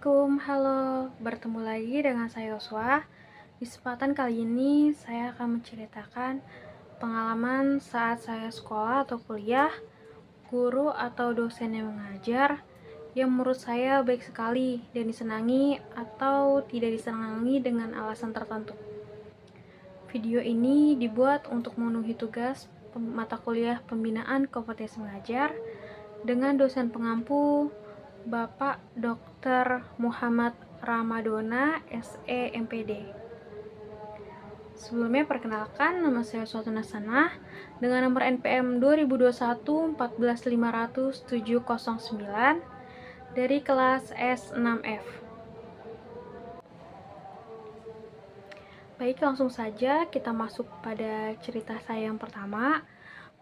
Assalamualaikum, halo. Bertemu lagi dengan saya Yoswa. Di kesempatan kali ini saya akan menceritakan pengalaman saat saya sekolah atau kuliah, guru atau dosen yang mengajar yang menurut saya baik sekali dan disenangi atau tidak disenangi dengan alasan tertentu. Video ini dibuat untuk memenuhi tugas mata kuliah pembinaan kompetensi mengajar dengan dosen pengampu Bapak Dr. Muhammad Ramadona, SE MPD. Sebelumnya perkenalkan, nama saya Suatu Nasanah dengan nomor NPM 2021 14500 dari kelas S6F. Baik, langsung saja kita masuk pada cerita saya yang pertama.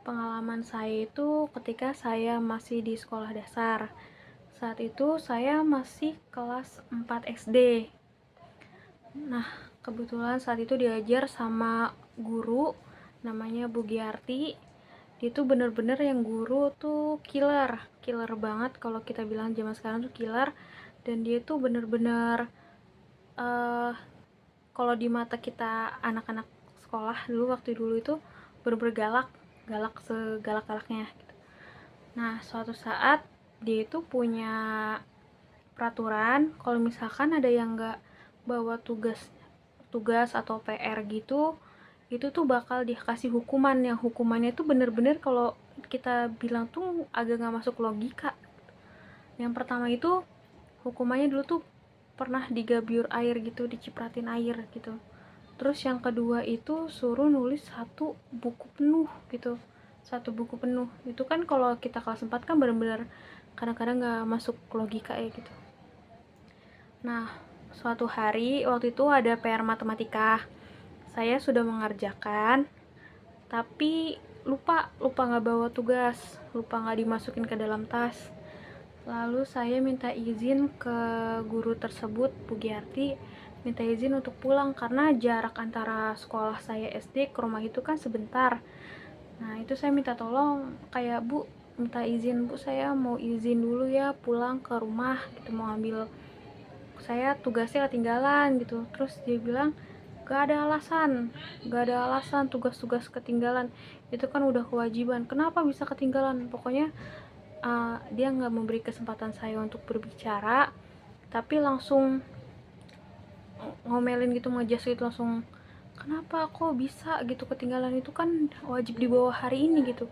Pengalaman saya itu ketika saya masih di sekolah dasar. Saat itu saya masih kelas 4 SD. Nah, kebetulan saat itu diajar sama guru namanya Bu Giarti. Dia tuh bener-bener yang guru tuh killer banget kalau kita bilang zaman sekarang tuh killer. Dan dia tuh bener-bener uh, kalau di mata kita anak-anak sekolah waktu dulu itu bener-bener galak segalak-galaknya gitu. Nah, suatu saat dia itu punya peraturan kalau misalkan ada yang nggak bawa tugas atau PR gitu, itu tuh bakal dikasih hukuman yang hukumannya tuh bener-bener kalau kita bilang tuh agak nggak masuk logika. Yang pertama itu hukumannya dulu tuh pernah digabyur air gitu, dicipratin air gitu. Terus yang kedua itu suruh nulis satu buku penuh. Itu kan kalau kita kelas 4 kan bener-bener kadang-kadang nggak masuk logika ya gitu. Nah, suatu hari waktu itu ada PR matematika. Saya sudah mengerjakan, tapi lupa nggak bawa tugas, lupa nggak dimasukin ke dalam tas. Lalu saya minta izin ke guru tersebut, Bu Giarti, minta izin untuk pulang karena jarak antara sekolah saya SD ke rumah itu kan sebentar. Nah, itu saya minta tolong kayak, Bu, minta izin Bu, saya mau izin dulu ya pulang ke rumah gitu, mau ambil saya tugasnya ketinggalan gitu. Terus dia bilang gak ada alasan tugas-tugas ketinggalan, itu kan udah kewajiban, kenapa bisa ketinggalan. Pokoknya dia nggak memberi kesempatan saya untuk berbicara, tapi langsung ngomelin gitu, ngejas gitu, langsung kenapa kok bisa gitu ketinggalan, itu kan wajib dibawa hari ini gitu,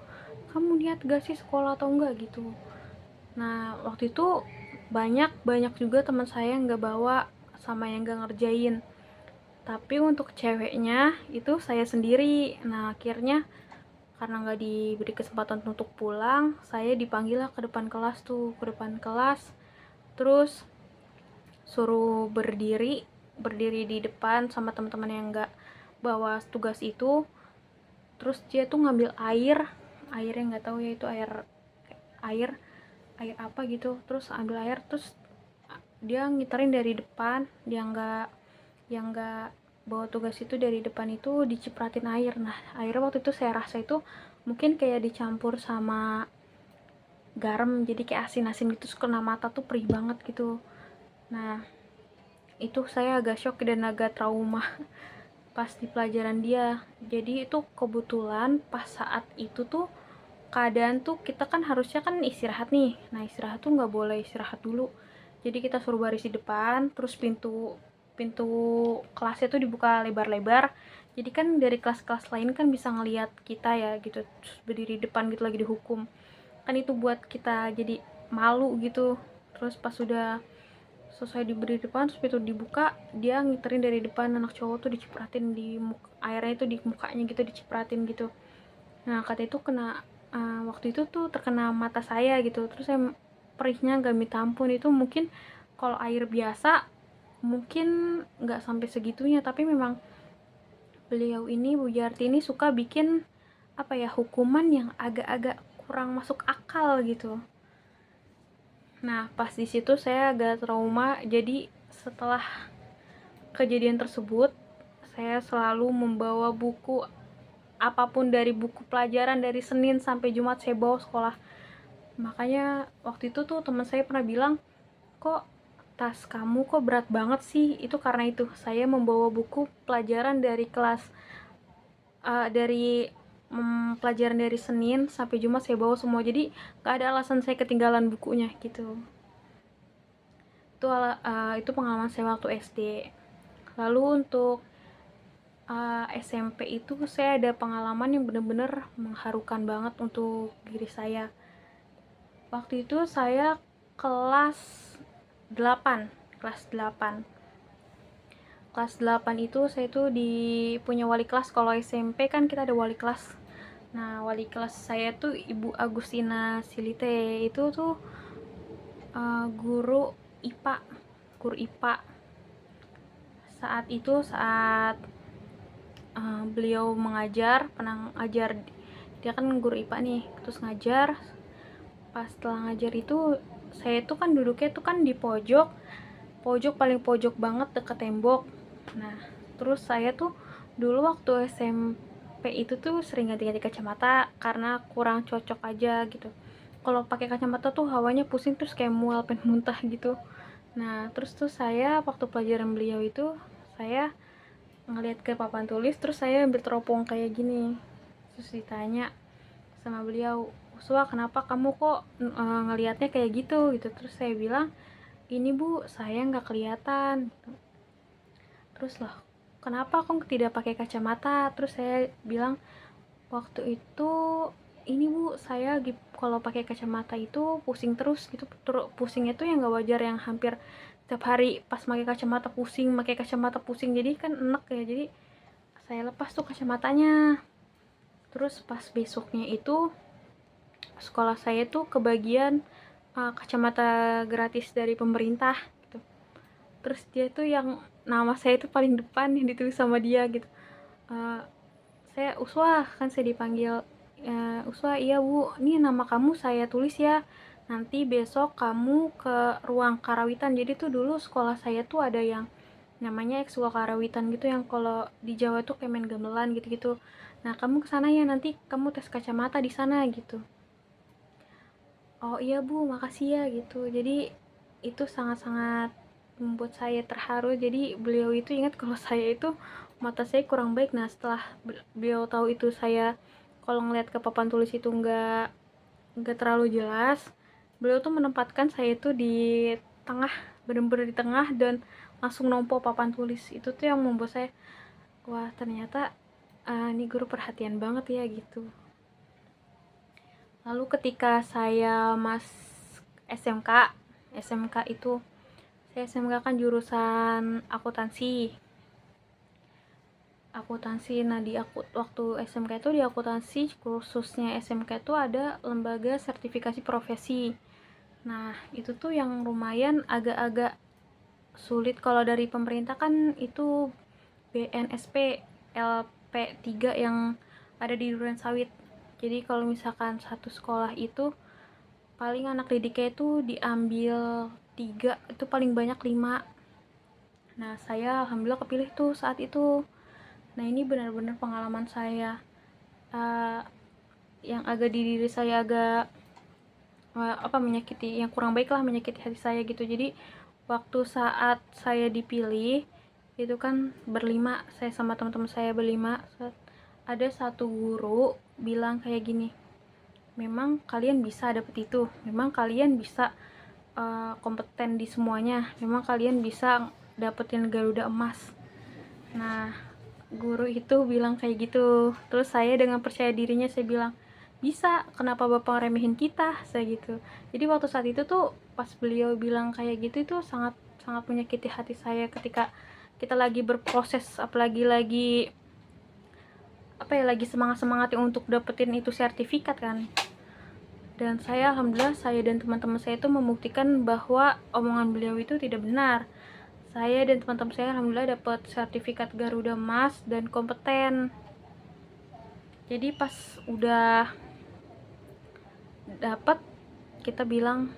kamu niat gak sih sekolah atau enggak gitu. Nah, waktu itu banyak juga teman saya yang nggak bawa sama yang nggak ngerjain, tapi untuk ceweknya itu saya sendiri. Nah, akhirnya karena nggak diberi kesempatan untuk pulang, saya dipanggil lah ke depan kelas, terus suruh berdiri di depan sama teman-teman yang nggak bawa tugas itu. Terus dia tuh ngambil airnya nggak tahu ya itu air apa gitu, terus ambil air, terus dia ngiterin dari depan, dia nggak bawa tugas itu dari depan itu dicipratin air. Nah, airnya waktu itu saya rasa itu mungkin kayak dicampur sama garam, jadi kayak asin-asin gitu, kena mata tuh perih banget gitu. Nah, itu saya agak shock dan agak trauma pas di pelajaran dia. Jadi itu kebetulan pas saat itu tuh keadaan tuh kita kan harusnya kan istirahat nih. Nah, istirahat tuh nggak boleh istirahat dulu, jadi kita suruh baris di depan, terus pintu kelasnya tuh dibuka lebar-lebar, jadi kan dari kelas-kelas lain kan bisa ngelihat kita ya gitu, terus berdiri di depan gitu lagi dihukum kan, itu buat kita jadi malu gitu. Terus pas sudah selesai diberi depan, terus pintu dibuka, dia ngiterin dari depan, anak cowok tuh dicipratin di airnya itu di mukanya gitu, dicipratin gitu. Nah, kata itu kena waktu itu tuh terkena mata saya gitu, terus saya perihnya gak minta ampun. Itu mungkin kalau air biasa mungkin nggak sampai segitunya, tapi memang beliau ini, Bu Jarti ini suka bikin apa ya, hukuman yang agak-agak kurang masuk akal gitu. Nah, pas di situ saya agak trauma. Jadi setelah kejadian tersebut, saya selalu membawa buku apapun, dari buku pelajaran dari Senin sampai Jumat saya bawa sekolah. Makanya waktu itu tuh teman saya pernah bilang, kok tas kamu kok berat banget sih? Itu karena itu saya membawa buku pelajaran dari kelas dari pelajaran dari Senin sampai Jumat saya bawa semua, jadi gak ada alasan saya ketinggalan bukunya gitu. Itu pengalaman saya waktu SD. Lalu untuk SMP itu saya ada pengalaman yang benar-benar mengharukan banget untuk diri saya. Waktu itu saya kelas 8. Kelas 8 itu saya tuh punya wali kelas. Kalau SMP kan kita ada wali kelas. Nah, wali kelas saya tuh Ibu Agustina Silite. Itu tuh guru IPA. Guru IPA. Saat beliau mengajar, pernah ngajar, dia kan guru IPA nih, terus ngajar. Pas setelah ngajar itu saya tuh kan duduknya tuh kan di pojok paling pojok banget deket tembok. Nah, terus saya tuh dulu waktu SMP itu tuh sering ganti-ganti kacamata karena kurang cocok aja gitu. Kalau pakai kacamata tuh hawanya pusing, terus kayak mual, pengen muntah gitu. Nah, terus tuh saya waktu pelajaran beliau itu saya ngeliat ke papan tulis, terus saya ambil teropong kayak gini. Terus ditanya sama beliau, "Uswa, kenapa kamu kok ngelihatnya kayak gitu?" gitu. Terus saya bilang, "Ini Bu, saya nggak kelihatan." Terus lah, "Kenapa kok tidak pakai kacamata?" Terus saya bilang, "Waktu itu ini Bu, saya kalau pakai kacamata itu pusing terus gitu." Pusingnya tuh yang nggak wajar, yang hampir setiap hari pas pakai kacamata pusing, jadi kan enek ya, jadi saya lepas tuh kacamatanya. Terus pas besoknya itu sekolah saya tuh kebagian kacamata gratis dari pemerintah gitu. Terus dia tuh yang nama saya itu paling depan yang ditulis sama dia gitu. Saya Uswa, kan saya dipanggil Uswa, "Iya Bu, ini nama kamu saya tulis ya, nanti besok kamu ke ruang karawitan." Jadi tuh dulu sekolah saya tuh ada yang namanya ekskul karawitan gitu, yang kalau di Jawa tuh kayak main gamelan gitu-gitu. Nah, kamu kesana ya, nanti kamu tes kacamata di sana gitu. "Oh iya Bu, makasih ya," gitu. Jadi itu sangat-sangat membuat saya terharu. Jadi beliau itu ingat kalau saya itu mata saya kurang baik. Nah, setelah beliau tahu itu saya kalau ngeliat ke papan tulis itu nggak terlalu jelas, beliau tuh menempatkan saya itu di tengah, bener-bener di tengah, dan langsung nompo papan tulis. Itu tuh yang membuat saya, wah ternyata ini guru perhatian banget ya gitu. Lalu ketika saya SMK itu, saya SMK kan jurusan akuntansi. Nah waktu SMK itu di akuntansi, khususnya SMK itu ada lembaga sertifikasi profesi. Nah, itu tuh yang lumayan agak-agak sulit. Kalau dari pemerintah kan itu BNSP LP3 yang ada di Durensawit. Jadi kalau misalkan satu sekolah itu paling anak didiknya itu diambil 3, itu paling banyak 5. Nah, saya alhamdulillah kepilih tuh saat itu. Nah, ini benar-benar pengalaman saya yang agak di diri saya agak menyakiti, yang kurang baik lah, menyakiti hati saya gitu. Jadi waktu saat saya dipilih itu kan berlima, saya sama teman-teman saya berlima, ada satu guru bilang kayak gini, "Memang kalian bisa dapet itu, memang kalian bisa kompeten di semuanya, memang kalian bisa dapetin Garuda emas." Nah, guru itu bilang kayak gitu. Terus saya dengan percaya dirinya saya bilang, "Bisa, kenapa Bapak remehin kita?" Saya gitu. Jadi waktu saat itu tuh pas beliau bilang kayak gitu itu sangat sangat menyakiti hati saya, ketika kita lagi berproses, apalagi lagi lagi semangat-semangatnya untuk dapetin itu sertifikat kan. Dan saya alhamdulillah, saya dan teman-teman saya itu membuktikan bahwa omongan beliau itu tidak benar. Saya dan teman-teman saya alhamdulillah dapat sertifikat Garuda emas dan kompeten. Jadi pas udah dapat, kita bilang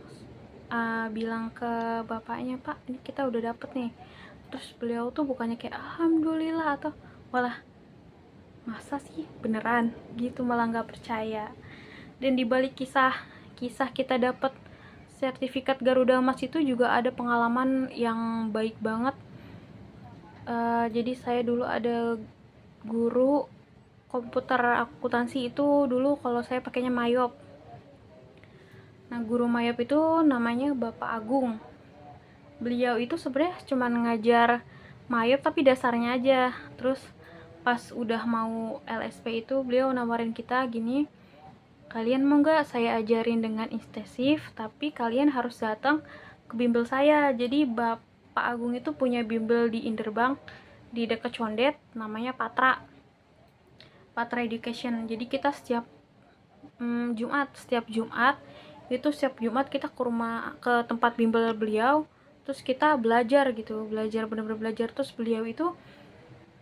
ke bapaknya, "Pak, ini kita udah dapet nih." Terus beliau tuh bukannya kayak alhamdulillah atau malah, "Masa sih beneran?" gitu, malah nggak percaya. Dan dibalik kisah kita dapat sertifikat Garuda Emas itu juga ada pengalaman yang baik banget. Jadi saya dulu ada guru komputer akuntansi itu dulu kalau saya pakainya Mayop. Nah, guru Mayop itu namanya Bapak Agung. Beliau itu sebenarnya cuma ngajar Mayop tapi dasarnya aja. Terus pas udah mau LSP itu beliau nawarin kita gini, kalian mau nggak saya ajarin dengan intensif, tapi kalian harus datang ke bimbel saya. Jadi Bapak Agung itu punya bimbel di Inderbank di dekat Condet, namanya Patra Education. Jadi kita setiap setiap Jumat kita ke tempat bimbel beliau, terus kita belajar gitu, bener-bener belajar. Terus beliau itu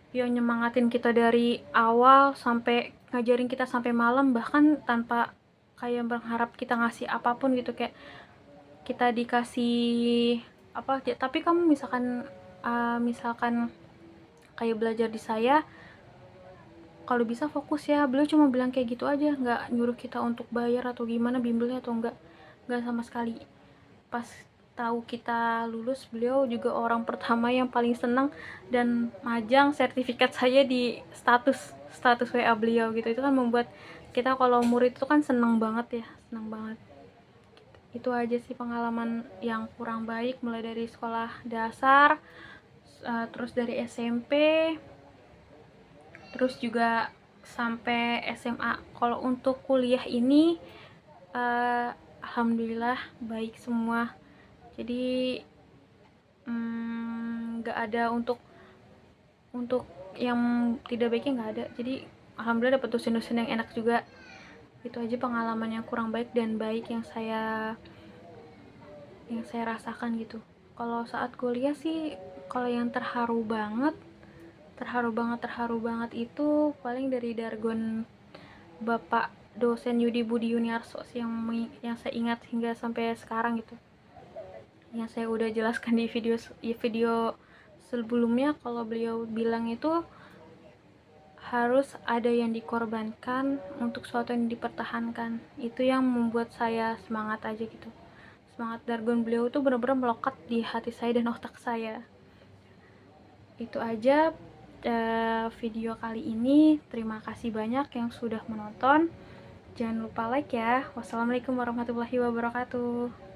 yang nyemangatin kita dari awal sampai ngajarin kita sampai malam, bahkan tanpa kayak berharap kita ngasih apapun gitu, kayak kita dikasih apa, tapi kamu misalkan kayak belajar di saya, kalau bisa fokus ya. Beliau cuma bilang kayak gitu aja, nggak nyuruh kita untuk bayar atau gimana bimbelnya atau nggak sama sekali. Pas tahu kita lulus, beliau juga orang pertama yang paling senang dan majang sertifikat saya di status WA beliau gitu. Itu kan membuat kita kalau murid itu kan senang banget ya, senang banget. Itu aja sih pengalaman yang kurang baik, mulai dari sekolah dasar, terus dari SMP, terus juga sampai SMA. Kalau untuk kuliah ini alhamdulillah baik semua. Jadi nggak ada untuk yang tidak baiknya, nggak ada. Jadi alhamdulillah dapat dosen-dosen yang enak juga. Itu aja pengalaman yang kurang baik dan baik yang saya rasakan gitu. Kalau saat kuliah sih, kalau yang terharu banget itu paling dari Dargon Bapak dosen Yudi Budi Yuniarso yang saya ingat hingga sampai sekarang gitu. Yang saya udah jelaskan di video sebelumnya, kalau beliau bilang itu harus ada yang dikorbankan untuk sesuatu yang dipertahankan. Itu yang membuat saya semangat aja gitu. Semangat Dargon beliau itu benar-benar melekat di hati saya dan otak saya. Itu aja video kali ini. Terima kasih banyak yang sudah menonton. Jangan lupa like ya. Wassalamualaikum warahmatullahi wabarakatuh.